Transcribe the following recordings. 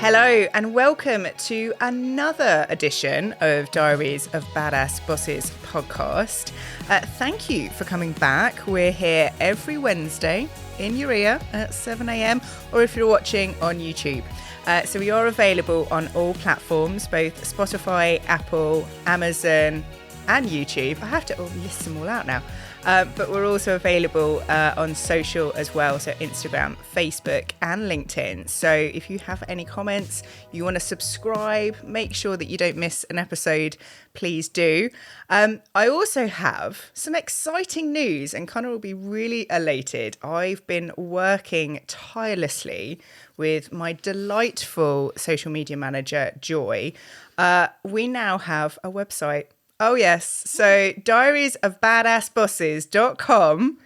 Hello and welcome to another edition of Diaries of Badass Bosses podcast. Thank you for coming back. We're here every Wednesday in your ear at 7 a.m. or if you're watching on YouTube. So we are available on all platforms, both Spotify, Apple, Amazon and YouTube. I have to list them all out now. But we're also available on social as well, so Instagram, Facebook and LinkedIn. So if you have any comments, you want to subscribe, make sure that you don't miss an episode, please do. I also have some exciting news and Connor will be really elated. I've been working tirelessly with my delightful social media manager, Joy. We now have a website. Oh, yes. So diariesofbadassbosses.com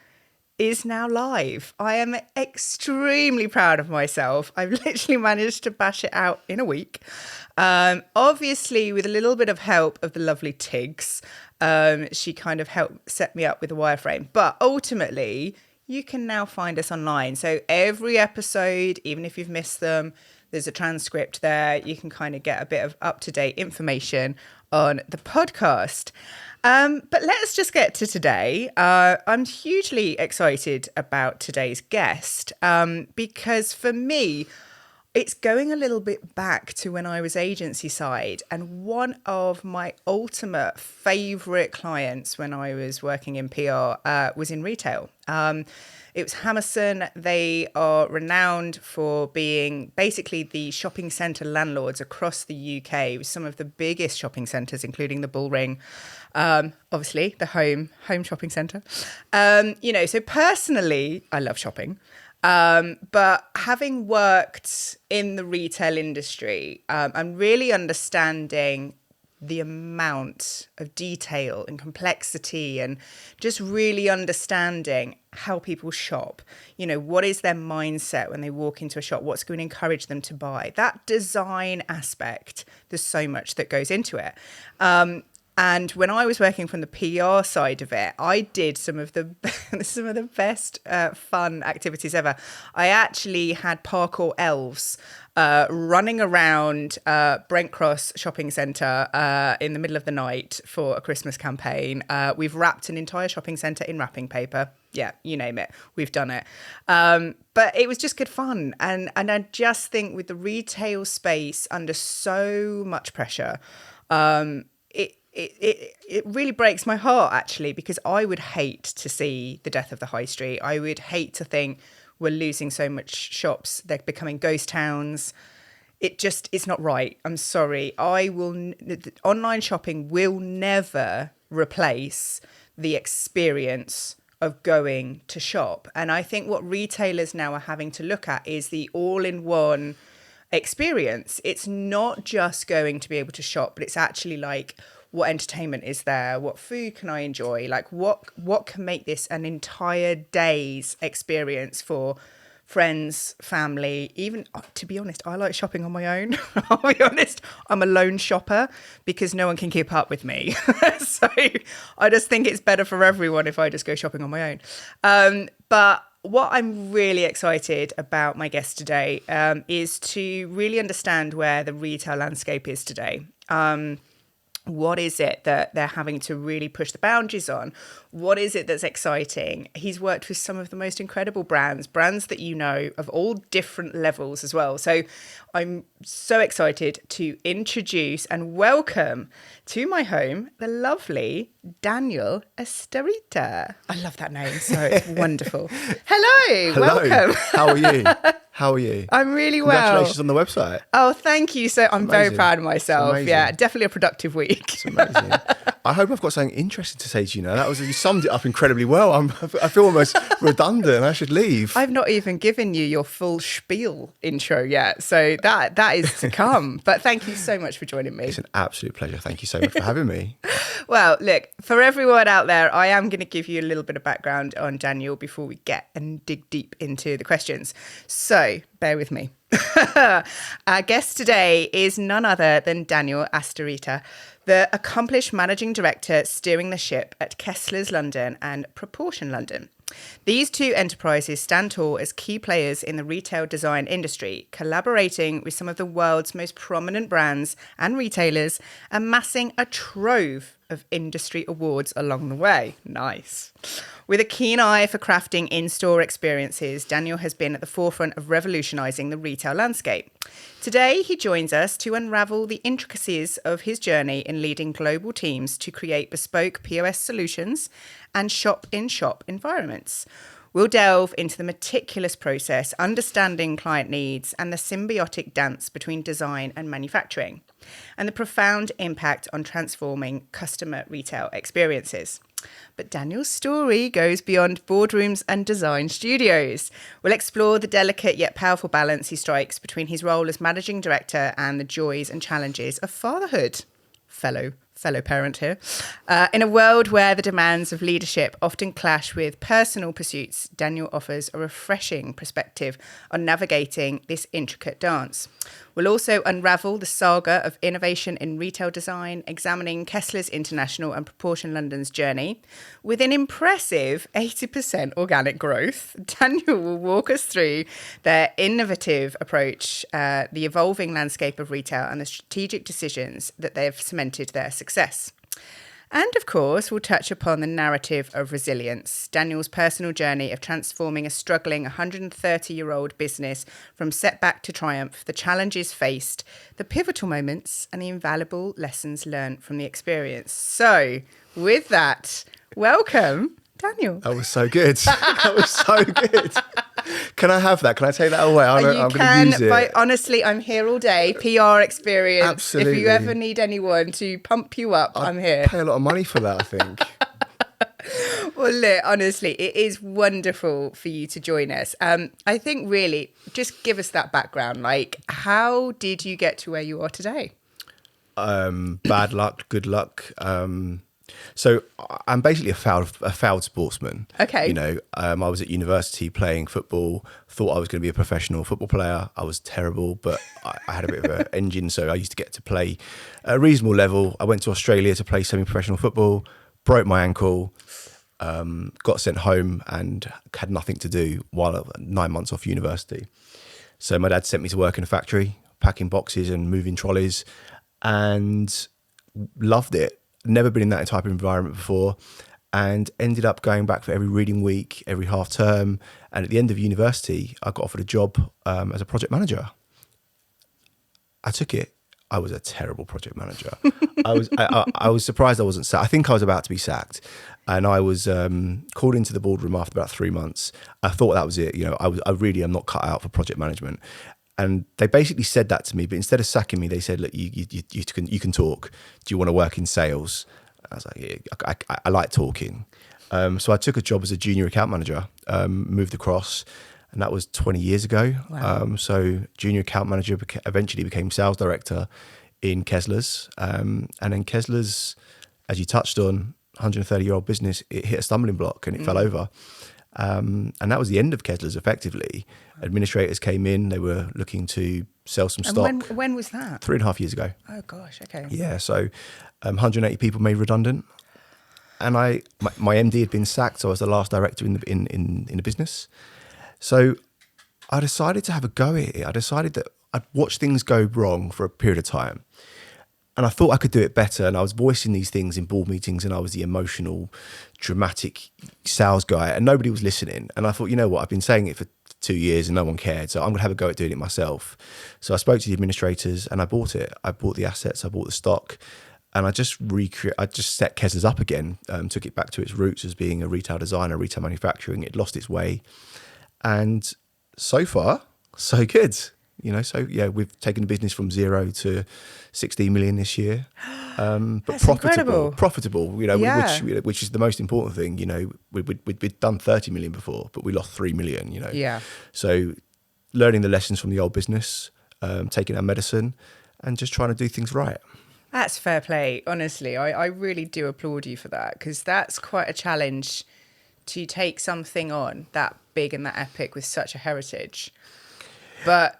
is now live. I am extremely proud of myself. I've literally managed to bash it out in a week. Obviously, with a little bit of help of the lovely Tiggs. She kind of helped set me up with a wireframe. But ultimately, you can now find us online. So every episode, even if you've missed them, there's a transcript there. You can kind of get a bit of up-to-date information on the podcast. But let's just get to today. I'm hugely excited about today's guest because for me, it's going a little bit back to when I was agency side. And one of my ultimate favourite clients when I was working in PR was in retail. It was Hammerson. They are renowned for being basically the shopping centre landlords across the UK with some of the biggest shopping centres, including the Bullring, obviously the home shopping centre. So personally, I love shopping. But having worked in the retail industry, I'm really understanding the amount of detail and complexity and just really understanding how people shop. You know, what is their mindset when they walk into a shop? What's going to encourage them to buy? That design aspect, there's so much that goes into it. And when I was working from the PR side of it, I did some of the best fun activities ever. I actually had parkour elves running around Brent Cross shopping centre in the middle of the night for a Christmas campaign. We've wrapped an entire shopping centre in wrapping paper. Yeah, you name it. We've done it. But it was just good fun. And I just think with the retail space under so much pressure, it really breaks my heart, actually, because I would hate to see the death of the high street. I would hate to think we're losing so much shops. They're becoming ghost towns. It's not right. I'm sorry. Online shopping will never replace the experience of going to shop. And I think what retailers now are having to look at is the all-in-one experience. It's not just going to be able to shop, but it's actually like, what entertainment is there? What food can I enjoy? Like what can make this an entire day's experience for friends, family? Even, to be honest, I like shopping on my own. I'll be honest, I'm a lone shopper because no one can keep up with me. So I just think it's better for everyone if I just go shopping on my own. But what I'm really excited about my guest today is to really understand where the retail landscape is today. What is it that they're having to really push the boundaries on? What is it that's exciting? He's worked with some of the most incredible brands that you know of all different levels as well. So I'm so excited to introduce and welcome to my home the lovely Daniel Astarita. I love that name. So it's wonderful. Hello. Welcome. How are you? How are you? I'm really well. Congratulations on the website. Oh, thank you. So I'm very proud of myself. Amazing. Yeah, definitely a productive week. It's amazing. I hope I've got something interesting to say to you now. You summed it up incredibly well. I feel almost redundant. I should leave. I've not even given you your full spiel intro yet. So that is to come. But thank you so much for joining me. It's an absolute pleasure. Thank you so much for having me. Well, look, for everyone out there, I am going to give you a little bit of background on Daniel before we get and dig deep into the questions. So bear with me. Our guest today is none other than Daniel Astarita, the accomplished managing director steering the ship at Kessler's London and Proportion London. These two enterprises stand tall as key players in the retail design industry, collaborating with some of the world's most prominent brands and retailers, amassing a trove of industry awards along the way. Nice. With a keen eye for crafting in-store experiences, Daniel has been at the forefront of revolutionising the retail landscape. Today, he joins us to unravel the intricacies of his journey in leading global teams to create bespoke POS solutions and shop-in-shop environments. We'll delve into the meticulous process, understanding client needs, and the symbiotic dance between design and manufacturing, and the profound impact on transforming customer retail experiences. But Daniel's story goes beyond boardrooms and design studios. We'll explore the delicate yet powerful balance he strikes between his role as managing director and the joys and challenges of fatherhood. Fellow parent here. In a world where the demands of leadership often clash with personal pursuits, Daniel offers a refreshing perspective on navigating this intricate dance. We'll also unravel the saga of innovation in retail design, examining Kessler's International and Proportion London's journey. With an impressive 80% organic growth, Daniel will walk us through their innovative approach, the evolving landscape of retail, and the strategic decisions that they've cemented their success. And of course, we'll touch upon the narrative of resilience, Daniel's personal journey of transforming a struggling 130-year-old business from setback to triumph, the challenges faced, the pivotal moments, and the invaluable lessons learned from the experience. So, with that, welcome, Daniel. That was so good. That was so good. Can I have that? Can I take that away? I'm going to use it. Honestly, I'm here all day. PR experience. Absolutely. If you ever need anyone to pump you up, I'm here. Pay a lot of money for that, I think. Well, look, honestly, it is wonderful for you to join us. I think really, just give us that background. Like, how did you get to where you are today? Bad luck, good luck. So I'm basically a fouled sportsman. Okay. You know, I was at university playing football, thought I was going to be a professional football player. I was terrible, but I had a bit of an engine, so I used to get to play at a reasonable level. I went to Australia to play semi-professional football, broke my ankle, got sent home and had nothing to do while 9 months off university. So my dad sent me to work in a factory, packing boxes and moving trolleys, and loved it. Never been in that type of environment before, and ended up going back for every reading week, every half term. And at the end of university, I got offered a job as a project manager. I took it. I was a terrible project manager. I was surprised I wasn't sacked. I think I was about to be sacked, and I was called into the boardroom after about 3 months. I thought that was it. You know, I really am not cut out for project management. And they basically said that to me, but instead of sacking me, they said, "Look, you can talk. Do you want to work in sales?" I was like, "Yeah, I like talking." So I took a job as a junior account manager, moved across, and that was 20 years ago. Wow. So junior account manager eventually became sales director in Kessler's, and then Kessler's, as you touched on, 130-year-old business, it hit a stumbling block and it fell over. And that was the end of Kessler's effectively. Administrators came in, they were looking to sell some stock. And when was that? 3.5 years ago. Oh gosh, okay. Yeah, so 180 people made redundant. And my MD had been sacked, so I was the last director in the business. So I decided to have a go at it. I decided that I'd watch things go wrong for a period of time. And I thought I could do it better. And I was voicing these things in board meetings, and I was the emotional, dramatic sales guy, and nobody was listening. And I thought, you know what, I've been saying it for 2 years and no one cared. So I'm going to have a go at doing it myself. So I spoke to the administrators and I bought it. I bought the assets, I bought the stock, and I just set Kessler's up again, took it back to its roots as being a retail designer, retail manufacturing. It lost its way. And so far, so good. You know, so yeah, we've taken the business from 0 to 16 million this year, but That's incredible. profitable. You know, Yeah. which is the most important thing. You know, we'd done 30 million before, but we lost 3 million. You know, Yeah. So learning the lessons from the old business, taking our medicine, and just trying to do things right. That's fair play. Honestly, I really do applaud you for that, because that's quite a challenge to take something on that big and that epic with such a heritage, but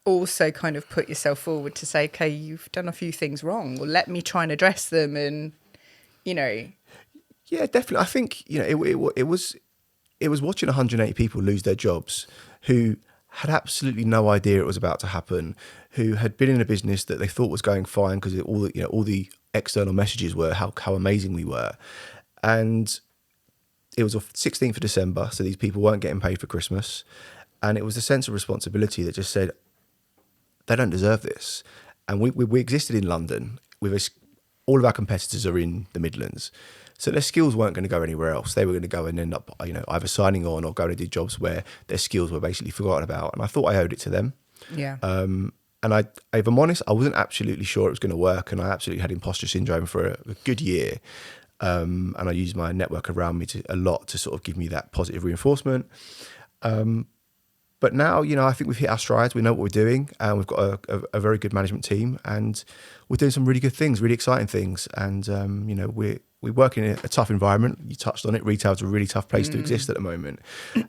also kind of put yourself forward to say, okay, you've done a few things wrong. Well, let me try and address them. And, you know. Yeah, definitely. I think, you know, it was it was watching 180 people lose their jobs who had absolutely no idea it was about to happen, who had been in a business that they thought was going fine because all the external messages were how amazing we were. And it was the 16th of December, so these people weren't getting paid for Christmas. And it was a sense of responsibility that just said, they don't deserve this. And we existed in London. All of our competitors are in the Midlands. So their skills weren't going to go anywhere else. They were going to go and end up, either signing on or going to do jobs where their skills were basically forgotten about. And I thought I owed it to them. Yeah. And if I'm honest, I wasn't absolutely sure it was going to work. And I absolutely had imposter syndrome for a good year. And I used my network around me a lot to sort of give me that positive reinforcement. But now, I think we've hit our strides. We know what we're doing, and we've got a very good management team, and we're doing some really good things, really exciting things. And we work in a tough environment. You touched on it. Retail's a really tough place to exist at the moment.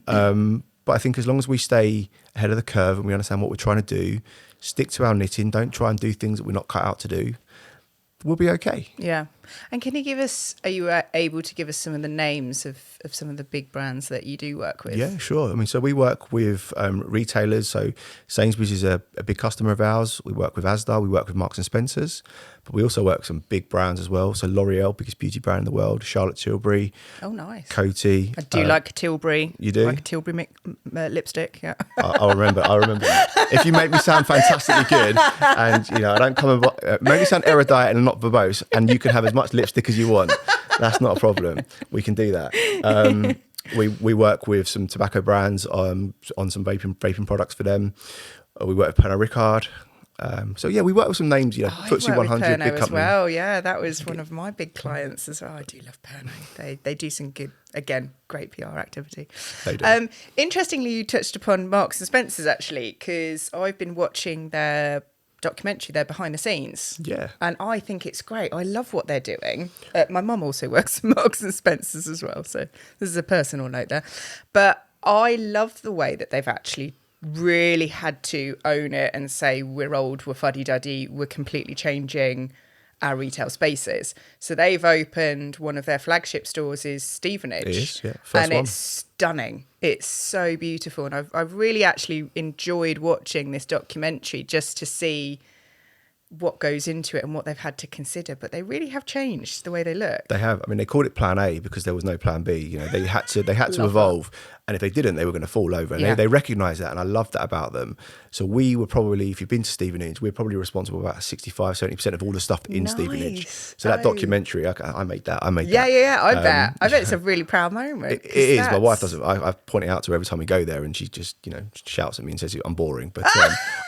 But I think as long as we stay ahead of the curve and we understand what we're trying to do, stick to our knitting, don't try and do things that we're not cut out to do, we'll be okay. Yeah. And can you are you able to give us some of the names of some of the big brands that you do work with? Yeah, sure. I mean, so we work with retailers. So Sainsbury's is a big customer of ours. We work with Asda. We work with Marks and Spencer's. But we also work with some big brands as well. So L'Oreal, biggest beauty brand in the world. Charlotte Tilbury. Oh, nice. Coty. I do like a Tilbury. You do? Like a Tilbury lipstick, yeah. I'll remember. That. If you make me sound fantastically good and, I don't come make me sound erudite and not verbose, and you can have as much lipstick as you want, that's not a problem. We can do that. We work with some tobacco brands on some vaping products for them. We work with Pernod Ricard. We work with some names, FTSE 100 big companies. As well, yeah, that was one of my big clients as well. I do love Pernod. They do some good, again, great PR activity. They do. Interestingly, you touched upon Marks and Spencer's actually, because I've been watching their documentary, their behind the scenes. Yeah. And I think it's great. I love what they're doing. My mum also works at Marks and Spencer's as well, so this is a personal note there. But I love the way that they've actually really had to own it and say, we're old, we're fuddy-duddy, we're completely changing our retail spaces. So they've opened one of their flagship stores is Stevenage. It is, yeah. First and one. It's stunning. It's so beautiful. And I've really actually enjoyed watching this documentary just to see what goes into it and what they've had to consider. But they really have changed the way they look. They have. I mean, they called it Plan A because there was no Plan B. They had to evolve. And if they didn't, they were going to fall over. And they recognised that. And I love that about them. So we were probably, if you've been to Stevenage, we're probably responsible for about 65, 70% of all the stuff in Stevenage. So that documentary, I made that. Yeah. I bet it's a really proud moment. It is. My wife does it. I point it out to her every time we go there, and she just, shouts at me and says, I'm boring. But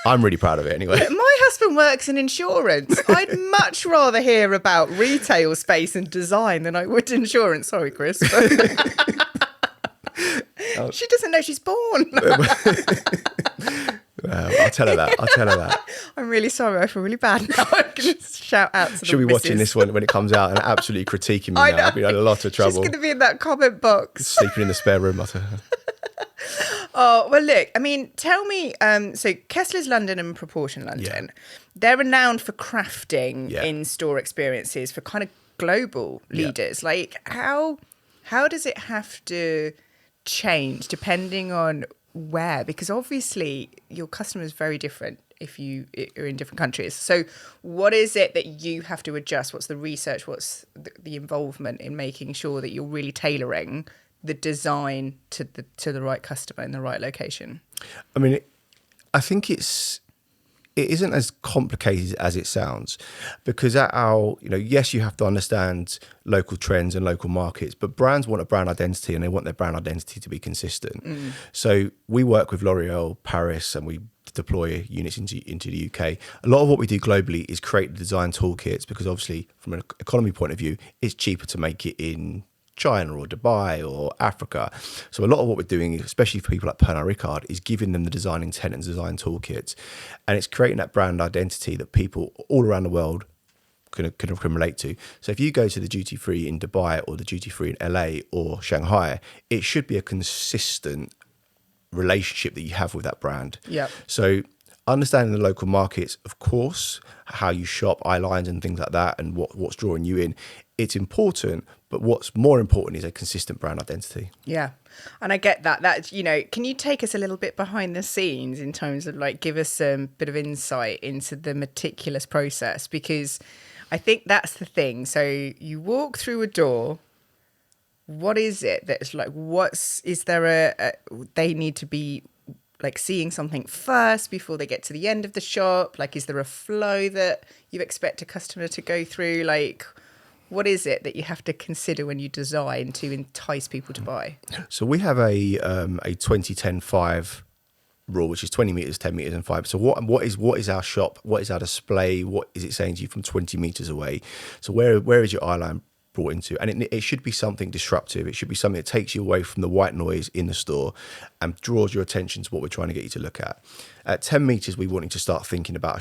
I'm really proud of it anyway. But my husband works in insurance. I'd much rather hear about retail space and design than I would insurance. Sorry, Chris. She doesn't know she's born. Well, I'll tell her that. I'm really sorry. I feel really bad now. I'm going to shout out to the She'll be missus. watching this one when it comes out and absolutely critiquing me now. I'll be in a lot of trouble. She's going to be in that comment box. Sleeping in the spare room. Oh, well, look, I mean, tell me, so Kessler's London and Proportion London, they're renowned for crafting in-store experiences for kind of global leaders. Like, how does it have to change depending on where? Because obviously your customer is very different if you are in different countries. So what is it that you have to adjust? What's the research? What's the involvement in making sure that you're really tailoring the design to the right customer in the right location? I mean, I think it isn't as complicated as it sounds, because at our, yes, you have to understand local trends and local markets, but brands want a brand identity and they want their brand identity to be consistent. So we work with L'Oreal Paris and we deploy units into the UK. A lot of what we do globally is create the design toolkits, because obviously from an economy point of view, it's cheaper to make it in China or Dubai or Africa. So a lot of what we're doing, especially for people like Pernod Ricard, is giving them the design intent and design toolkits. And it's creating that brand identity that people all around the world can relate to. So if you go to the duty free in Dubai or the duty free in LA or Shanghai, it should be a consistent relationship that you have with that brand. Yeah. So understanding the local markets, of course, how you shop, eye lines and things like that, and what's drawing you in, it's important, but what's more important is a consistent brand identity. Yeah. And I get that. That's, can you take us a little bit behind the scenes in terms of like give us a bit of insight into the meticulous process? Because I think that's the thing. So you walk through a door. What is it that's like, is there they need to be like seeing something first before they get to the end of the shop? Like, is there a flow that you expect a customer to go through? Like, what is it that you have to consider when you design to entice people to buy? So we have a 20-10-5 rule, which is 20 meters, 10 meters, and 5. So what is our shop? What is our display? What is it saying to you from 20 meters away? So where is your eye line brought into? And it should be something disruptive. It should be something that takes you away from the white noise in the store and draws your attention to what we're trying to get you to look at. At 10 meters, we want you to start thinking about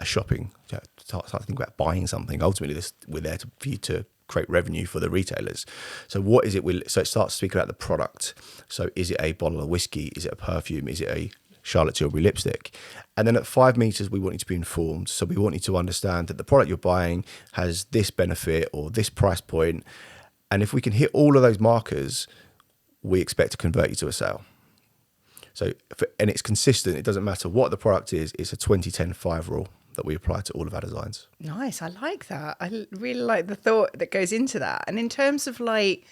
shopping, start thinking about buying something. Ultimately, we're there for you to create revenue for the retailers. So what is it? So it starts to speak about the product. So is it a bottle of whiskey? Is it a perfume? Is it a Charlotte Tilbury lipstick? And then at 5 meters, we want you to be informed. So we want you to understand that the product you're buying has this benefit or this price point. And if we can hit all of those markers, we expect to convert you to a sale. So, and it's consistent. It doesn't matter what the product is. It's a 20-10-5 rule that we apply to all of our designs. Nice. I like that. I really like the thought that goes into that. And in terms of like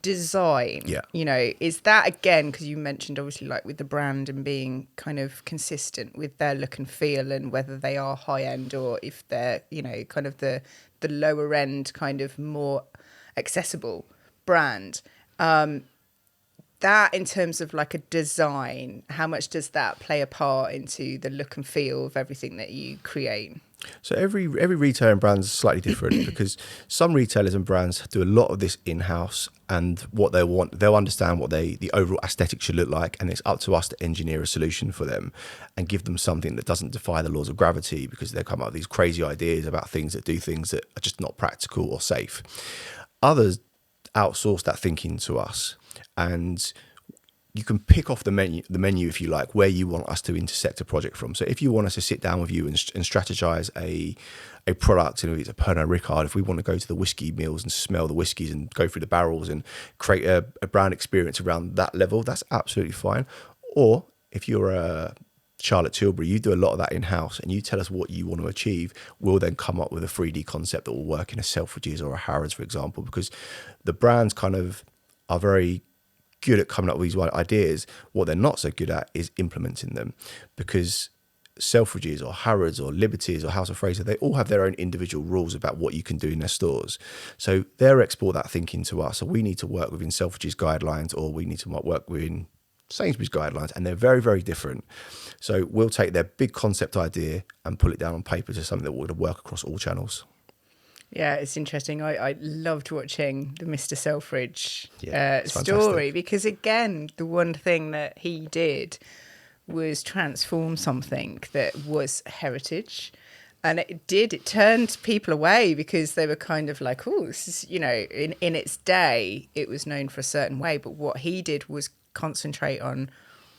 design, is that, again, because you mentioned obviously like with the brand and being kind of consistent with their look and feel and whether they are high end or if they're, kind of the lower end kind of more accessible brand. That in terms of like a design, how much does that play a part into the look and feel of everything that you create? So every retailer and brand is slightly different because some retailers and brands do a lot of this in-house, and what they want, they'll understand what the overall aesthetic should look like, and it's up to us to engineer a solution for them and give them something that doesn't defy the laws of gravity, because they come up with these crazy ideas about things that do things that are just not practical or safe. Others outsource that thinking to us, and you can pick off the menu if you like, where you want us to intersect a project from. So if you want us to sit down with you and strategize a product, if it's a Pernod Ricard, if we want to go to the whiskey mills and smell the whiskeys and go through the barrels and create a brand experience around that level, that's absolutely fine. Or if you're a Charlotte Tilbury, you do a lot of that in-house and you tell us what you want to achieve, we'll then come up with a 3D concept that will work in a Selfridges or a Harrods, for example, because the brands kind of are very good at coming up with these ideas. What they're not so good at is implementing them, because Selfridges or Harrods or Liberties or House of Fraser, they all have their own individual rules about what you can do in their stores. So they'll export that thinking to us. So we need to work within Selfridges guidelines, or we need to work within Sainsbury's guidelines, and they're very, very different. So we'll take their big concept idea and pull it down on paper to something that would work across all channels. Yeah, it's interesting. I loved watching the Mr. Selfridge story fantastic. because, again, the one thing that he did was transform something that was heritage. And it turned people away because they were kind of like, oh, this is, in its day, it was known for a certain way. But what he did was concentrate on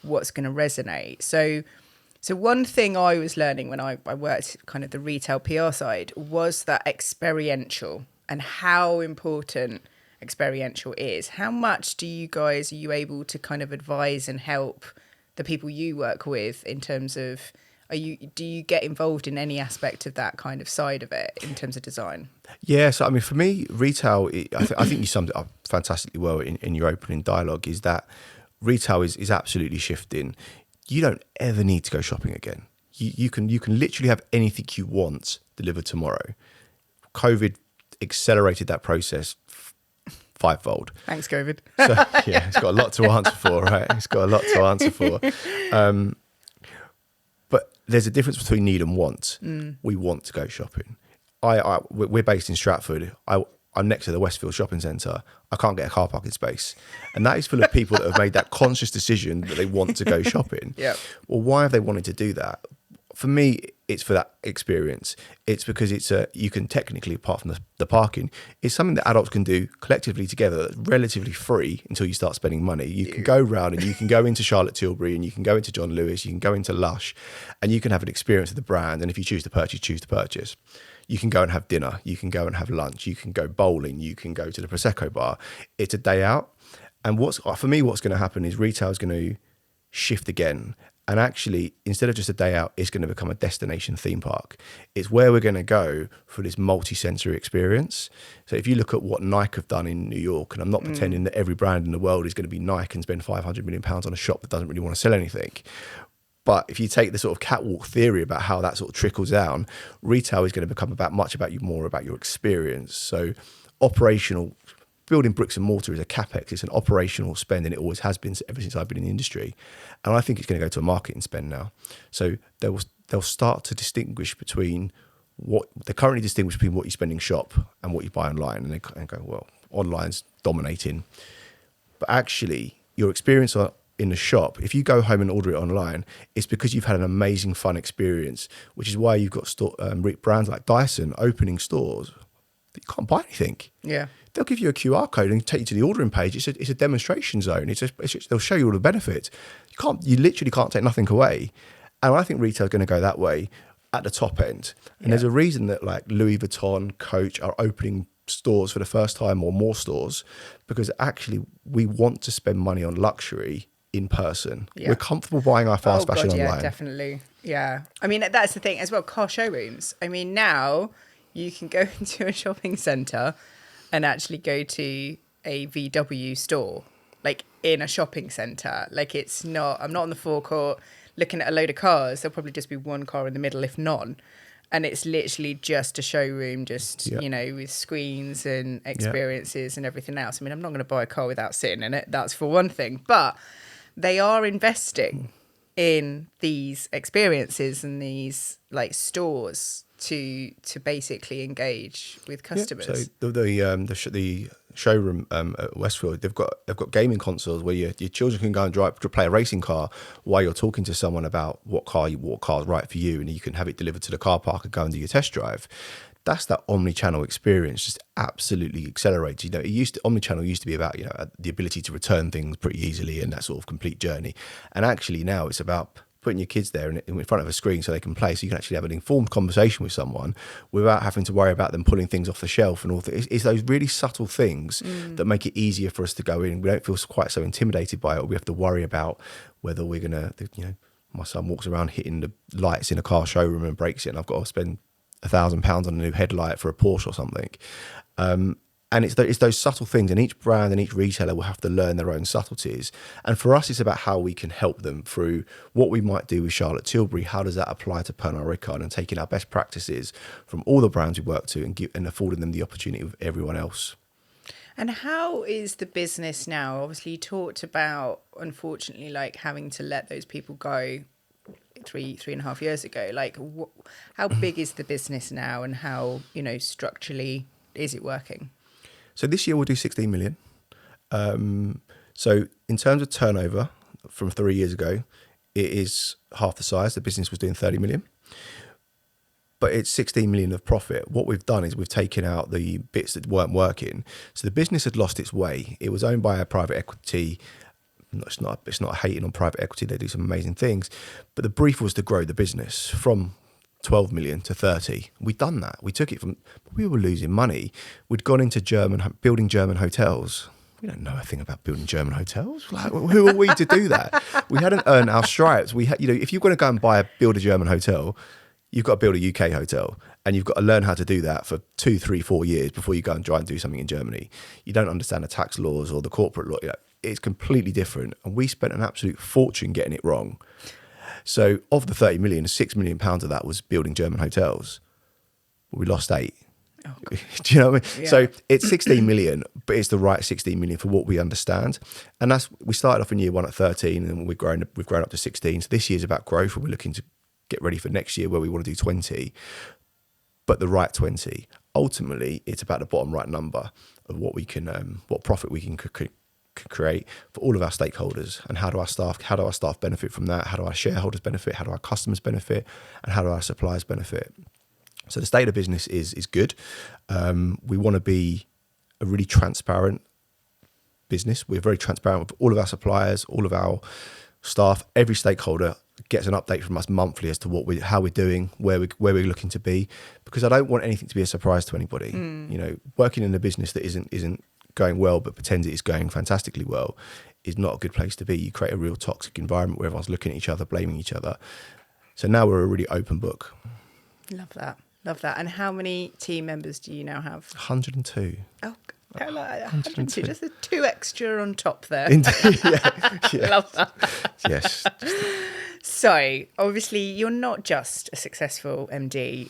what's going to resonate. So one thing I was learning when I worked kind of the retail PR side was that experiential and how important experiential is. How much are you able to kind of advise and help the people you work with in terms of, do you get involved in any aspect of that kind of side of it in terms of design? Yeah, so I mean, for me, retail, I think you summed it up fantastically well in your opening dialogue, is that retail is absolutely shifting. You don't ever need to go shopping again. You can literally have anything you want delivered tomorrow. COVID accelerated that process fivefold. Thanks, COVID. So yeah, it's got a lot to answer for, right? It's got a lot to answer for. But there's a difference between need and want. We want to go shopping. We're based in Stratford. I'm next to the Westfield Shopping Centre. I can't get a car parking space. And that is full of people that have made that conscious decision that they want to go shopping. Yeah. Well, why have they wanted to do that? For me, it's for that experience. It's because you can technically, apart from the parking, it's something that adults can do collectively together that's relatively free until you start spending money. You can go round and you can go into Charlotte Tilbury and you can go into John Lewis, you can go into Lush, and you can have an experience of the brand. And if you choose to purchase, choose to purchase. You can go and have dinner, you can go and have lunch, you can go bowling, you can go to the Prosecco bar. It's a day out. And for me, what's going to happen is retail is going to shift again. And actually, instead of just a day out, it's going to become a destination theme park. It's where we're going to go for this multi-sensory experience. So if you look at what Nike have done in New York, and I'm not pretending that every brand in the world is going to be Nike and spend £500 million on a shop that doesn't really want to sell anything. But if you take the sort of catwalk theory about how that sort of trickles down, retail is going to become more about your experience. So operational, building bricks and mortar is a capex. It's an operational spend, and it always has been ever since I've been in the industry. And I think it's going to go to a marketing spend now. So they'll start to distinguish between what they currently distinguish between what you spend in shop and what you buy online, and they go, well, online's dominating. But actually, your experience in the shop, if you go home and order it online, it's because you've had an amazing, fun experience, which is why you've got brands like Dyson opening stores that you can't buy anything. Yeah. They'll give you a QR code and take you to the ordering page. It's a demonstration zone. They'll show you all the benefits. You literally can't take nothing away. And I think retail is going to go that way at the top end. And there's a reason that like Louis Vuitton, Coach are opening stores for the first time, or more stores, because actually we want to spend money on luxury in person. We're comfortable buying our fast fashion online. Yeah, definitely. Yeah. I mean, that's the thing as well, car showrooms. I mean, now you can go into a shopping centre and actually go to a VW store, like in a shopping centre. Like I'm not on the forecourt looking at a load of cars. There'll probably just be one car in the middle, if none. And it's literally just a showroom, with screens and experiences and everything else. I mean, I'm not going to buy a car without sitting in it. That's for one thing. But they are investing in these experiences and these like stores to basically engage with customers. So the showroom at Westfield, they've got gaming consoles where your children can go and play a racing car while you're talking to someone about what car's right for you, and you can have it delivered to the car park and go and do your test drive. That's that omnichannel experience just absolutely accelerates. Omnichannel used to be about the ability to return things pretty easily and that sort of complete journey. And actually now it's about putting your kids there in front of a screen so they can play, so you can actually have an informed conversation with someone without having to worry about them pulling things off the shelf and all that. It's those really subtle things that make it easier for us to go in. We don't feel quite so intimidated by it, or we have to worry about whether we're going to, my son walks around hitting the lights in a car showroom and breaks it, and I've got to spend £1,000 on a new headlight for a Porsche or something. And it's those subtle things, and each brand and each retailer will have to learn their own subtleties. And for us, it's about how we can help them through what we might do with Charlotte Tilbury. How does that apply to Pernod Ricard, and taking our best practices from all the brands we work to and affording them the opportunity with everyone else. And how is the business now? Obviously, you talked about, unfortunately, like having to let those people go 3.5 years ago. Like, how big is the business now, and how, structurally is it working? So this year we'll do 16 million. So in terms of turnover from 3 years ago, it is half the size. The business was doing 30 million. But it's 16 million of profit. What we've done is we've taken out the bits that weren't working. So the business had lost its way. It was owned by a private equity. It's not hating on private equity. They do some amazing things. But the brief was to grow the business from 12 million to 30. We'd done that. We took it from, we were losing money. We'd gone into building German hotels. We don't know a thing about building German hotels. Like, who are we to do that? We hadn't earned our stripes. We had, if you're going to go and build a German hotel, you've got to build a UK hotel, and you've got to learn how to do that for 2, 3, 4 years before you go and try and do something in Germany. You don't understand the tax laws or the corporate law. It's completely different. And we spent an absolute fortune getting it wrong. So of the 30 million, £6 million of that was building German hotels. We lost 8. Oh, do you know what I mean? Yeah. So it's 16 million, but it's the right 16 million for what we understand. And we started off in year 1 at 13, and we've grown up to 16. So this year's about growth, and we're looking to get ready for next year where we want to do 20, but the right 20. Ultimately, it's about the bottom right number of what profit we can create for all of our stakeholders, and how do our staff benefit from that? How do our shareholders benefit? How do our customers benefit? And how do our suppliers benefit? So the state of business is good. We want to be a really transparent business. We're very transparent with all of our suppliers, all of our staff, every stakeholder gets an update from us monthly as to how we're doing, where we're looking to be, because I don't want anything to be a surprise to anybody. You know, working in a business that isn't going well but pretends it is going fantastically well is not a good place to be. You create a real toxic environment where everyone's looking at each other, blaming each other. So now we're a really open book. Love that. Love that. And how many team members do you now have? 102. Oh, I like 102. Just the 2 extra on top there. Indeed, yeah. Love that. Yes. So, obviously, you're not just a successful MD,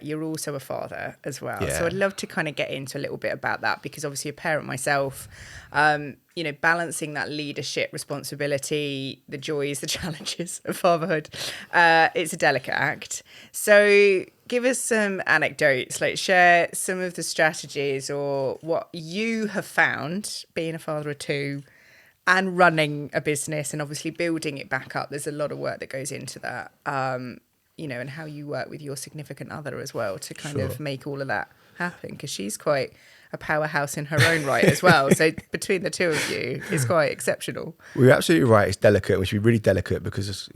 you're also a father as well. Yeah. So I'd love to kind of get into a little bit about that, because obviously a parent myself, you know, balancing that leadership responsibility, the joys, the challenges of fatherhood, it's a delicate act. So give us some anecdotes, like share some of the strategies or what you have found being a father of 2 and running a business and obviously building it back up. There's a lot of work that goes into that, you know, and how you work with your significant other as well to kind of make all of that happen, because she's quite a powerhouse in her own right as well. So between the 2 of you, it's quite exceptional. Well, you're absolutely right. It's delicate. We should be really delicate because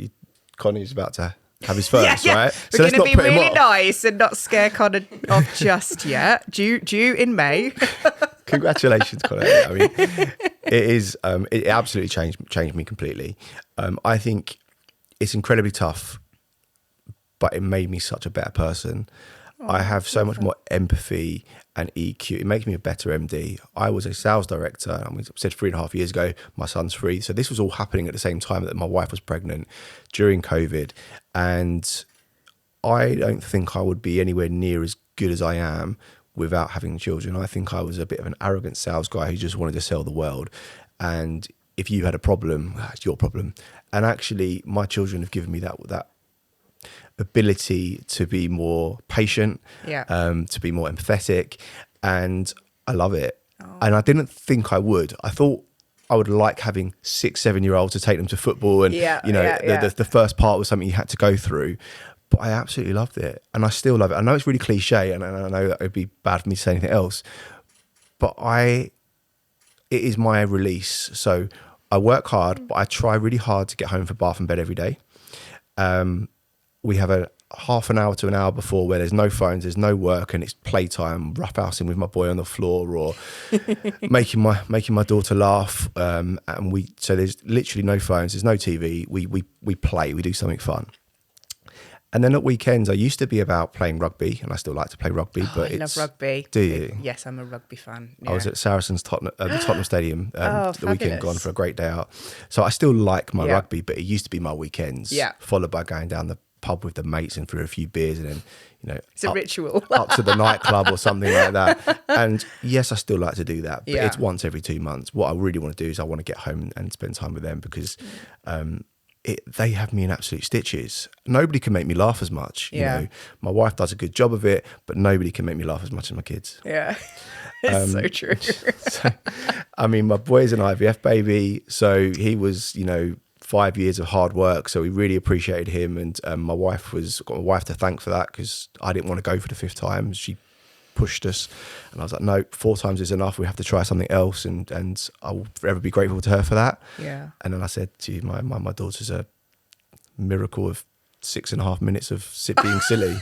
Connie's about to have his first, right? So we're going to be really nice and not scare Connor off just yet. Due in May. Congratulations, Connor. I mean, it absolutely changed me completely. I think it's incredibly tough, but it made me such a better person. I have so much more empathy and EQ. It makes me a better MD. I was a sales director. I said 3.5 years ago, my son's 3. So this was all happening at the same time that my wife was pregnant during COVID. And I don't think I would be anywhere near as good as I am without having children. I think I was a bit of an arrogant sales guy who just wanted to sell the world. And if you had a problem, it's your problem. And actually, my children have given me that ability to be more patient, to be more empathetic, and I love it. And I didn't think I would. I thought I would like having 6-7-year-olds to take them to football, and the first part was something you had to go through. But I absolutely loved it, and I still love it. I know it's really cliche, and I know that it'd be bad for me to say anything else, but it is my release. So I work hard, but I try really hard to get home for bath and bed every day. We have a half an hour to an hour before where there's no phones, there's no work, and it's playtime, roughhousing with my boy on the floor, or making my daughter laugh. So there's literally no phones, there's no TV. We play, we do something fun. And then at weekends, I used to be about playing rugby, and I still like to play rugby. But I love rugby. Do you? Yes, I'm a rugby fan. Yeah. I was at Saracens the Tottenham Stadium the weekend fabulous. gone for a great day out. So I still like my rugby, but it used to be my weekends. Yeah. Followed by going down the pub with the mates and for a few beers, and then it's a ritual up to the nightclub or something like that. And yes, I still like to do that, but it's once every 2 months. What I really want to do is I want to get home and spend time with them, because they have me in absolute stitches. Nobody can make me laugh as much. You know, my wife does a good job of it, but nobody can make me laugh as much as my kids. Yeah, it's so true. So, I mean, my boy's an IVF baby, so he was, 5 years of hard work. So we really appreciated him, and got my wife to thank for that, because I didn't want to go for the 5th time. She pushed us, and I was like, no, 4 times is enough. We have to try something else, and I will forever be grateful to her for that. Yeah. And then I said to my daughter's a miracle of 6.5 minutes of being silly.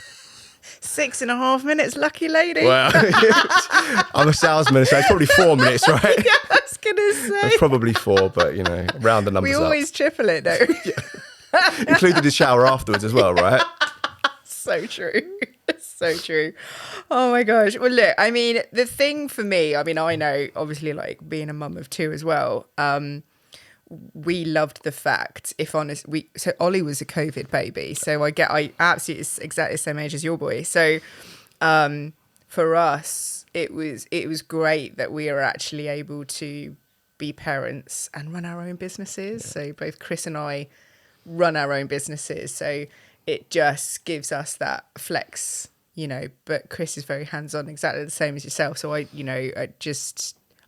6.5 minutes, lucky lady. Well, I'm a salesman, so it's probably 4 minutes, right? Yeah, I was gonna say it's probably 4, but round the numbers. We always triple it though. Included the shower afterwards as well, right? So true. So true. Oh my gosh. Well, look, I mean, the thing for me, I mean, I know obviously like being a mum of 2 as well, we loved the fact, if honest, so Ollie was a COVID baby, so I absolutely exactly the same age as your boy. So for us, it was great that we are actually able to be parents and run our own businesses. Yeah. So both Chris and I run our own businesses. So it just gives us that flex, but Chris is very hands-on, exactly the same as yourself. So I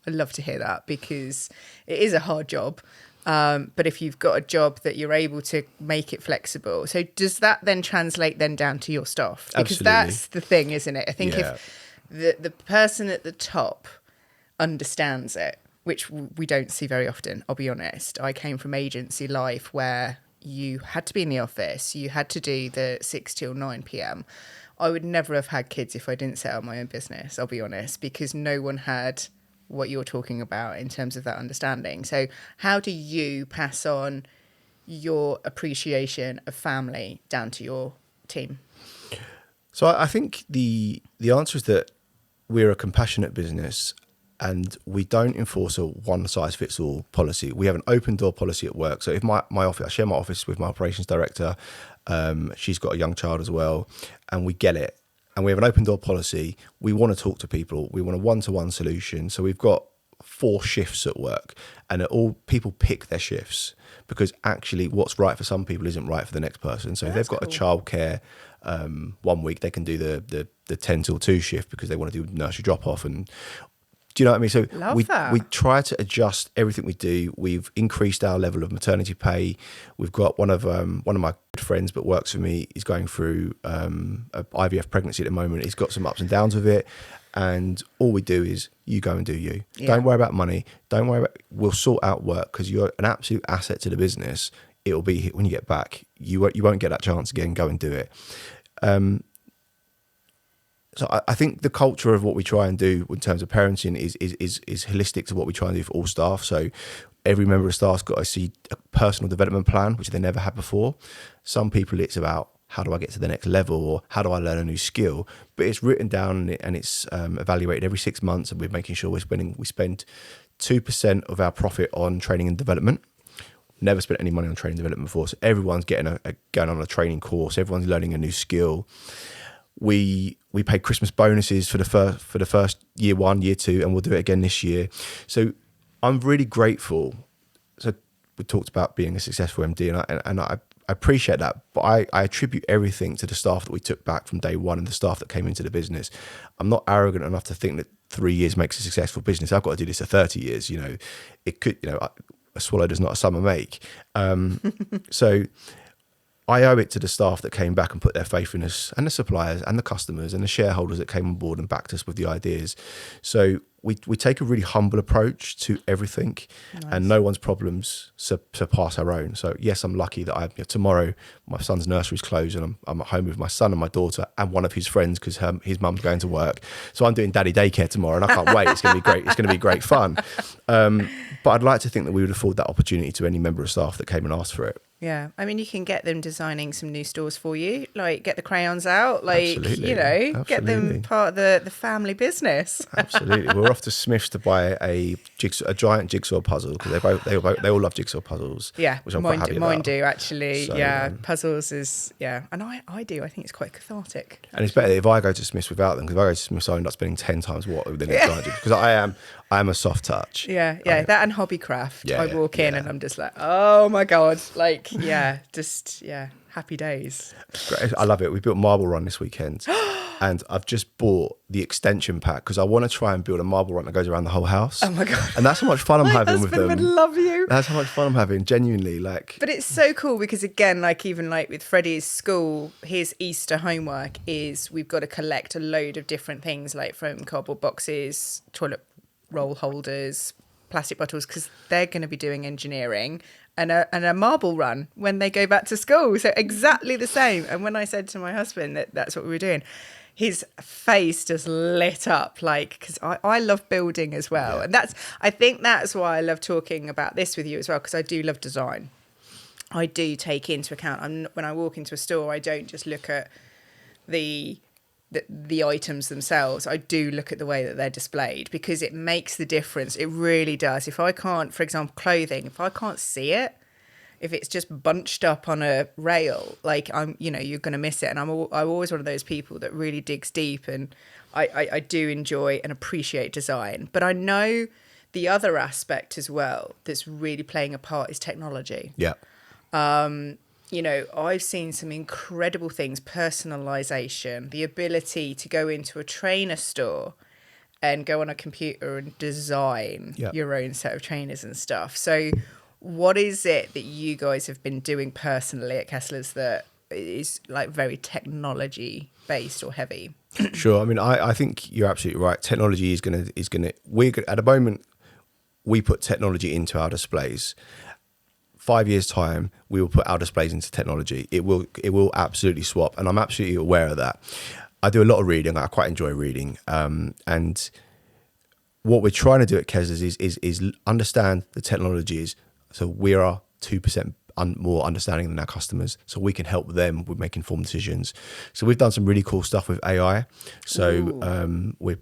love to hear that, because it is a hard job. But if you've got a job that you're able to make it flexible, so does that then translate then down to your staff? Because Absolutely. That's the thing, isn't it? I think if the person at the top understands it, which we don't see very often, I'll be honest. I came from agency life where, you had to be in the office, you had to do the 6 till 9 p.m. I would never have had kids if I didn't set up my own business, I'll be honest, because no one had what you're talking about in terms of that understanding. So how do you pass on your appreciation of family down to your team? So I think the answer is that we're a compassionate business and we don't enforce a one-size-fits-all policy. We have an open door policy at work. So if my office, I share my office with my operations director, she's got a young child as well, and we get it. And we have an open door policy. We want to talk to people. We want a one-to-one solution. So we've got 4 shifts at work, and all people pick their shifts because actually what's right for some people isn't right for the next person. So if they've got a childcare 1 week, they can do the 10 till 2 shift because they want to do nursery drop off. And do you know what I mean? So we try to adjust everything we do. We've increased our level of maternity pay. We've got one of my good friends but works for me is going through a IVF pregnancy at the moment. He's got some ups and downs with it. And all we do is you go and do you. Yeah. Don't worry about money. Don't worry about, we'll sort out work because you're an absolute asset to the business. It'll be when you get back. You won't get that chance again. Go and do it. So I think the culture of what we try and do in terms of parenting is holistic to what we try and do for all staff. So every member of staff's got to see a personal development plan, which they never had before. Some people it's about how do I get to the next level or how do I learn a new skill? But it's written down and it's evaluated every 6 months, and we're making sure we spend 2% of our profit on training and development. Never spent any money on training and development before. So everyone's getting going on a training course. Everyone's learning a new skill. We pay Christmas bonuses for the first year 1, year 2, and we'll do it again this year. So I'm really grateful. So we talked about being a successful MD, and I appreciate that, but I attribute everything to the staff that we took back from day one and the staff that came into the business. I'm not arrogant enough to think that 3 years makes a successful business. I've got to do this for 30 years. You know, it could. You know, a swallow does not a summer make. So I owe it to the staff that came back and put their faith in us, and the suppliers and the customers and the shareholders that came on board and backed us with the ideas. So we take a really humble approach to everything. Nice. And no one's problems surpass our own. So yes, I'm lucky that tomorrow my son's nursery's closed and I'm at home with my son and my daughter and one of his friends because his mum's going to work. So I'm doing daddy daycare tomorrow and I can't wait. It's going to be great. It's going to be great fun. But I'd like to think that we would afford that opportunity to any member of staff that came and asked for it. Yeah, I mean, you can get them designing some new stores for you, like get the crayons out, like, Absolutely. you know, Absolutely. Get them part of the family business. Absolutely. We're off to Smith's to buy a giant jigsaw puzzle because they all love jigsaw puzzles. Yeah, which I'm quite happy about. Mine do actually. So, yeah, puzzles is, and I do. I think it's quite cathartic. And it's better if I go to Smith's without them, because if I go to Smith's, I end up spending 10 times what within a giant jigsaw, because I am a soft touch. Yeah, that and hobbycraft. I walk in and I'm just like, oh my God, like, happy days. Great. I love it. We built Marble Run this weekend and I've just bought the extension pack because I want to try and build a marble run that goes around the whole house. Oh my God. And that's how much fun I'm having with them. I would love you. That's how much fun I'm having, genuinely. But it's so cool because, again, even with Freddie's school, his Easter homework is we've got to collect a load of different things, like from cardboard boxes, toilet roll holders, plastic bottles, because they're going to be doing engineering and a marble run when they go back to school. So exactly the same. And when I said to my husband that that's what we were doing, his face just lit up, because I love building as well. Yeah. And I think that's why I love talking about this with you as well, because I do love design. I do take into account, when I walk into a store, I don't just look at the items themselves. I do look at the way that they're displayed, because it makes the difference. It really does. If I can't, for example, clothing, if I can't see it, if it's just bunched up on a rail, you're going to miss it. And I'm always one of those people that really digs deep, and I do enjoy and appreciate design. But I know the other aspect as well that's really playing a part is technology. Yeah. I've seen some incredible things, personalization, the ability to go into a trainer store and go on a computer and design your own set of trainers and stuff. So what is it that you guys have been doing personally at Kessler's that is very technology based or heavy? Sure. I mean, I think you're absolutely right. Technology is going to, at the moment, we put technology into our displays 5 years time, we will put our displays into technology. It will absolutely swap. And I'm absolutely aware of that. I do a lot of reading. I quite enjoy reading. And what we're trying to do at Kessler's is understand the technologies. So we are 2% more understanding than our customers, so we can help them with making informed decisions. So we've done some really cool stuff with AI. So we're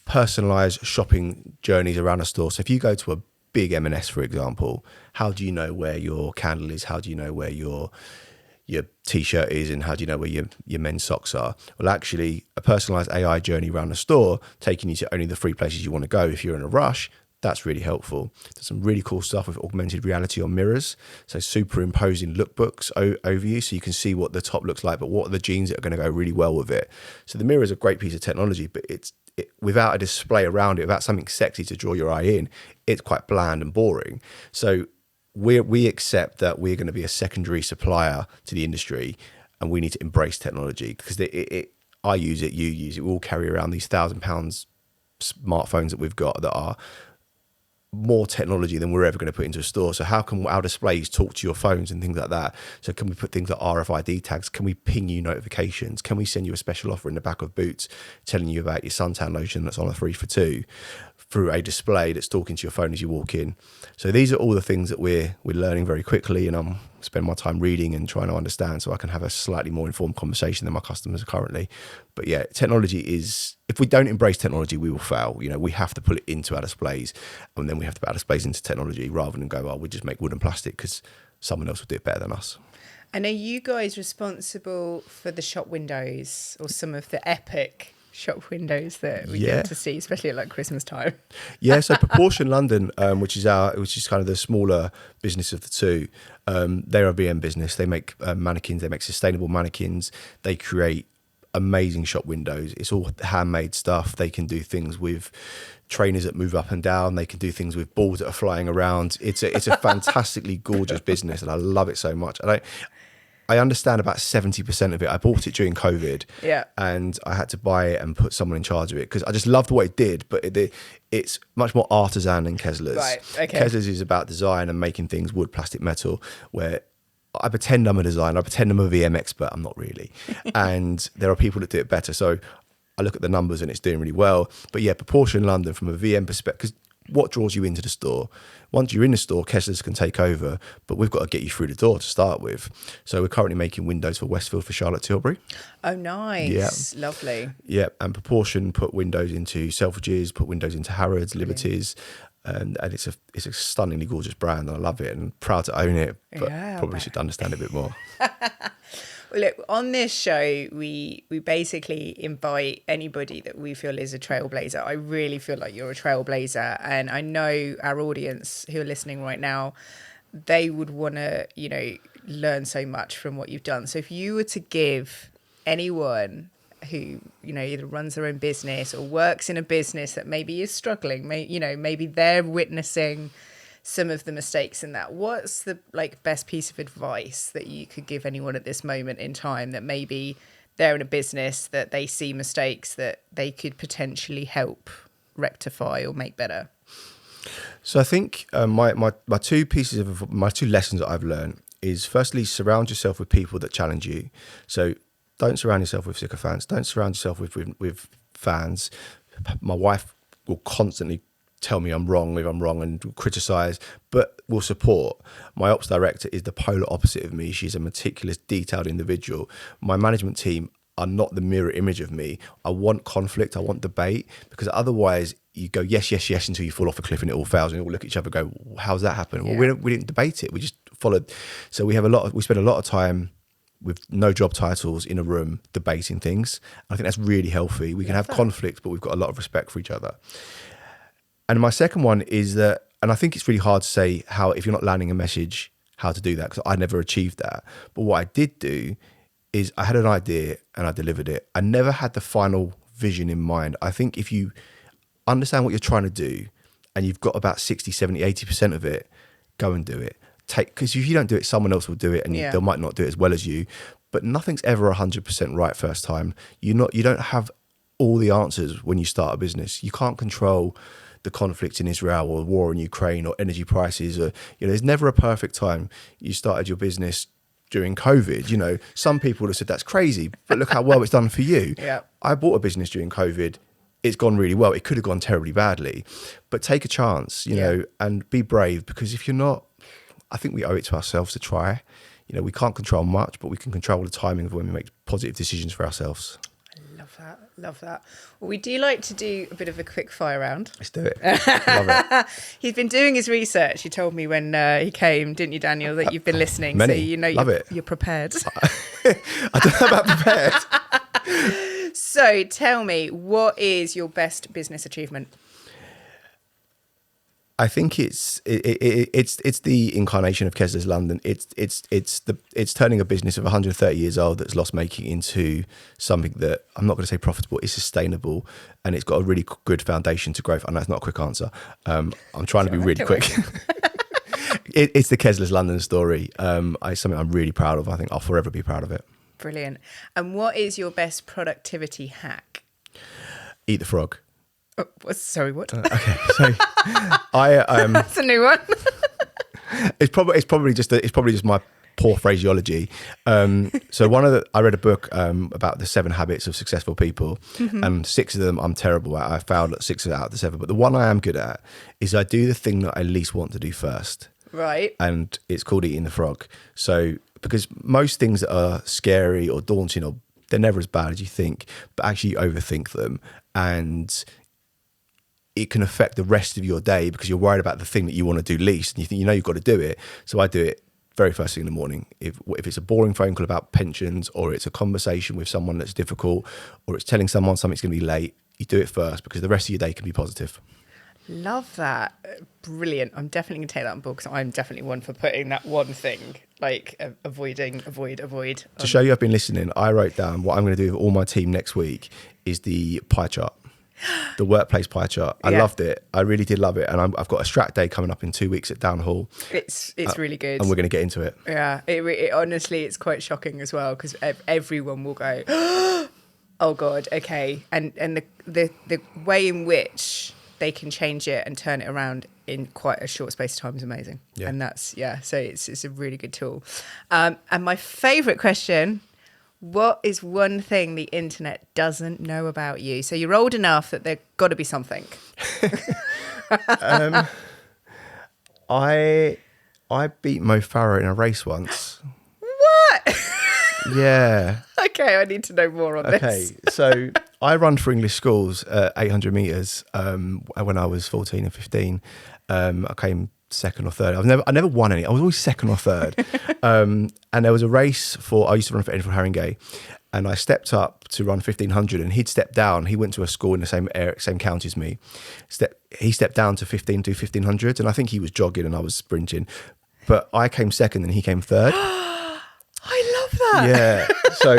personalized shopping journeys around a store. So if you go to a big M&S, for example, how do you know where your candle is? How do you know where your t-shirt is, and how do you know where your men's socks are? Well, actually, a personalized AI journey around the store, taking you to only the 3 places you want to go if you're in a rush, that's really helpful. There's some really cool stuff with augmented reality on mirrors. So superimposing lookbooks over you, so you can see what the top looks like, but what are the jeans that are going to go really well with it. So the mirror is a great piece of technology, but without a display around it, without something sexy to draw your eye in, it's quite bland and boring. So we accept that we're going to be a secondary supplier to the industry, and we need to embrace technology, because I use it, you use it. We all carry around these £1,000 smartphones that we've got that are more technology than we're ever going to put into a store. So how can our displays talk to your phones and things like that? So can we put things like RFID tags? Can we ping you notifications? Can we send you a special offer in the back of Boots telling you about your suntan lotion that's on a 3 for 2 through a display that's talking to your phone as you walk in? So these are all the things that we're learning very quickly, and I'm spending my time reading and trying to understand, so I can have a slightly more informed conversation than my customers are currently. But yeah, technology is, if we don't embrace technology, we will fail. You know, we have to put it into our displays, and then we have to put our displays into technology, rather than go, oh, we just make wood and plastic because someone else will do it better than us. And are you guys responsible for the shop windows, or some of the epic shop windows that we get to see, especially at like Christmas time? Yeah, so Proportion London, which is kind of the smaller business of the two, they're a VM business. They make mannequins, they make sustainable mannequins, they create amazing shop windows. It's all handmade stuff. They can do things with trainers that move up and down. They can do things with balls that are flying around. It's a fantastically gorgeous business, and I love it so much. And I understand about 70% of it. I bought it during COVID, and I had to buy it and put someone in charge of it because I just loved what it did. But it's much more artisan than Kessler's. Right, okay. Kessler's is about design and making things wood, plastic, metal, where I pretend I'm a designer. I pretend I'm a VM expert. I'm not really. And there are people that do it better. So I look at the numbers and it's doing really well. But yeah, Proportion London from a VM perspective, because what draws you into the store? Once you're in the store, Kessler's can take over, but we've got to get you through the door to start with. So we're currently making windows for Westfield for Charlotte Tilbury. Oh, nice. Yeah. Lovely. Yeah, and Proportion put windows into Selfridges, put windows into Harrods, Liberties. And it's a stunningly gorgeous brand, and I love it and proud to own it, but probably should understand it a bit more. Well, look, on this show, we basically invite anybody that we feel is a trailblazer. I really feel like you're a trailblazer, and I know our audience who are listening right now, they would want to, learn so much from what you've done. So if you were to give anyone who, either runs their own business or works in a business that maybe is struggling, maybe they're witnessing some of the mistakes in that, what's the best piece of advice that you could give anyone at this moment in time, that maybe they're in a business that they see mistakes that they could potentially help rectify or make better? So I think my two lessons that I've learned is, firstly, surround yourself with people that challenge you. So don't surround yourself with sycophants. Don't surround yourself with fans. My wife will constantly tell me I'm wrong and criticize, but will support. My ops director is the polar opposite of me. She's a meticulous, detailed individual. My management team are not the mirror image of me. I want conflict. I want debate, because otherwise you go yes, yes, yes until you fall off a cliff and it all fails, and you all look at each other and go, how's that happen? Yeah. Well, we didn't debate it. We just followed. So we spend a lot of time with no job titles in a room debating things. I think that's really healthy. We can have conflict, but we've got a lot of respect for each other. And my second one is that, and I think it's really hard to say how, if you're not landing a message, how to do that, because I never achieved that. But what I did do is I had an idea and I delivered it. I never had the final vision in mind. I think if you understand what you're trying to do and you've got about 60, 70, 80% of it, go and do it. Because if you don't do it, someone else will do it, and they might not do it as well as you. But nothing's ever 100% right first time. You don't have all the answers when you start a business. You can't control the conflict in Israel or the war in Ukraine or energy prices, or, there's never a perfect time. You started your business during COVID, some people would have said that's crazy, but look how well it's done for you. Yeah. I bought a business during COVID. It's gone really well. It could have gone terribly badly, but take a chance, and be brave, because if you're not, I think we owe it to ourselves to try. We can't control much, but we can control the timing of when we make positive decisions for ourselves. Love that. Well, we do like to do a bit of a quick fire round. Let's do it. Love it. He's been doing his research. He told me when he came, didn't you, Daniel, that you've been listening. Many. So Love you're prepared. I don't know about prepared. So tell me, what is your best business achievement? I think it's the incarnation of Kessler's London. It's turning a business of 130 years old that's loss making into something that, I'm not going to say profitable, is sustainable, and it's got a really good foundation to growth. I know it's not a quick answer. I'm trying to be really quick. It's the Kessler's London story. It's something I'm really proud of. I think I'll forever be proud of it. Brilliant. And what is your best productivity hack? Eat the frog. Oh, sorry, what? Okay, so That's a new one. it's probably just my poor phraseology. So I read a book about the 7 habits of successful people, and 6 of them I'm terrible at. I failed at 6 out of the 7, but the one I am good at is I do the thing that I least want to do first. Right. And it's called eating the frog. So because most things that are scary or daunting, or they're never as bad as you think, but actually you overthink them, and it can affect the rest of your day because you're worried about the thing that you want to do least, and you think you've got to do it. So I do it very first thing in the morning. If it's a boring phone call about pensions, or it's a conversation with someone that's difficult, or it's telling someone something's going to be late, you do it first because the rest of your day can be positive. Love that. Brilliant. I'm definitely going to take that on board, because I'm definitely one for putting that one thing, like avoid. To show you I've been listening, I wrote down what I'm going to do with all my team next week is the pie chart. The workplace pie chart. I loved it. I really did love it. And I've got a strat day coming up in 2 weeks at Down Hall. It's really good. And we're going to get into it. Yeah. It honestly, it's quite shocking as well, because everyone will go, oh God, okay. And the way in which they can change it and turn it around in quite a short space of time is amazing. Yeah. And so it's a really good tool. And my favourite question: what is one thing the internet doesn't know about you? So you're old enough that there's got to be something. I beat Mo Farah in a race once. What? Yeah. Okay, I need to know more on this. Okay, so I run for English schools 800 metres when I was 14 and 15. I came second or third. I never won any. I was always second or third. And there was a race I used to run for Edinburgh Haringey, and I stepped up to run 1500, and he'd stepped down. He went to a school in the same county as me. He stepped down to 1500, and I think he was jogging and I was sprinting. But I came second and he came third. I love that. Yeah. So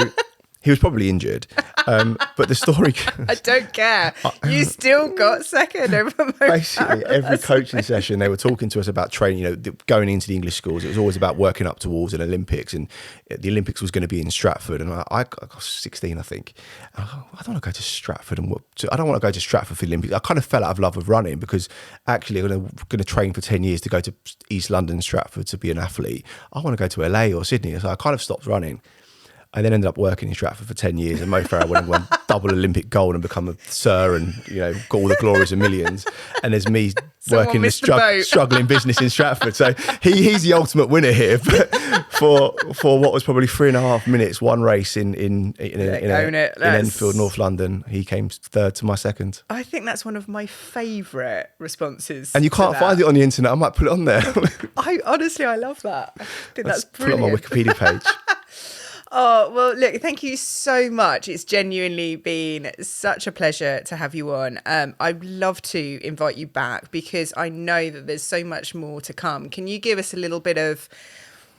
he was probably injured. But the story... I don't care. You still got second over Mo Basically, Farah. every coaching session, they were talking to us about training, going into the English schools. It was always about working up towards an Olympics, and the Olympics was going to be in Stratford. And I was 16, I think. And I don't want to go to Stratford. I don't want to go to Stratford for the Olympics. I kind of fell out of love with running, because actually I'm going to train for 10 years to go to East London, Stratford to be an athlete. I want to go to LA or Sydney. So I kind of stopped running. I then ended up working in Stratford for 10 years, and Mo Farah went and won double Olympic gold and become a sir, and got all the glories of millions. And there's me working the struggling business in Stratford. So he's the ultimate winner here. But for what was probably 3.5 minutes, one race in Enfield, North London, he came third to my second. I think that's one of my favourite responses. And you can't find it on the internet. I might put it on there. I love that. I think that's brilliant. Put it on my Wikipedia page. Oh, well, look, thank you so much. It's genuinely been such a pleasure to have you on. I'd love to invite you back, because I know that there's so much more to come. Can you give us a little bit of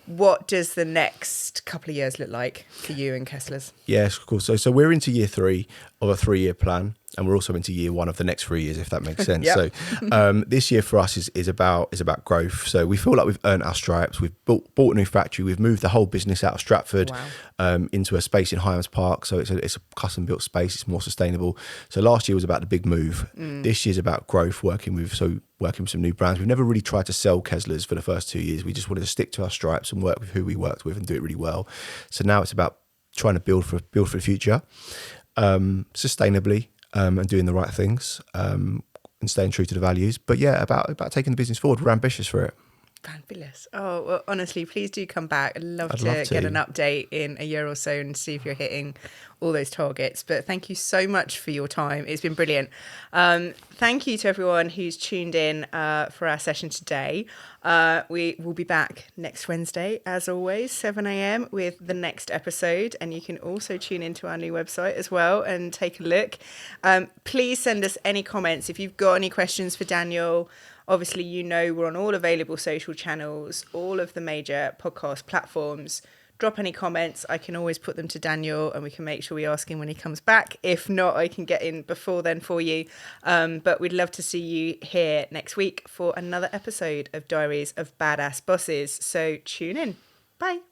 what does the next couple of years look like for you and Kessler's? Yes, of course. So we're into year 3 of a 3-year plan. And we're also into year one of the next 3 years, if that makes sense. Yep. So this year for us is about growth. So we feel like we've earned our stripes. We've bought a new factory. We've moved the whole business out of Stratford into a space in Hyams Park. So it's a custom built space. It's more sustainable. So last year was about the big move. This year's about growth, working with some new brands. We've never really tried to sell Kesslers for the first 2 years. We just wanted to stick to our stripes and work with who we worked with and do it really well. So now it's about trying to build for the future, sustainably. And doing the right things and staying true to the values. But yeah, about taking the business forward. We're ambitious for it. Fabulous. Oh, well, honestly, please do come back. I'd love to get an update in a year or so and see if you're hitting all those targets. But thank you so much for your time. It's been brilliant. Thank you to everyone who's tuned in for our session today. We will be back next Wednesday, as always, 7 a.m. with the next episode. And you can also tune into our new website as well and take a look. Please send us any comments. If you've got any questions for Daniel, obviously, we're on all available social channels, all of the major podcast platforms. Drop any comments. I can always put them to Daniel and we can make sure we ask him when he comes back. If not, I can get in before then for you. But we'd love to see you here next week for another episode of Diaries of Badass Bosses. So tune in. Bye.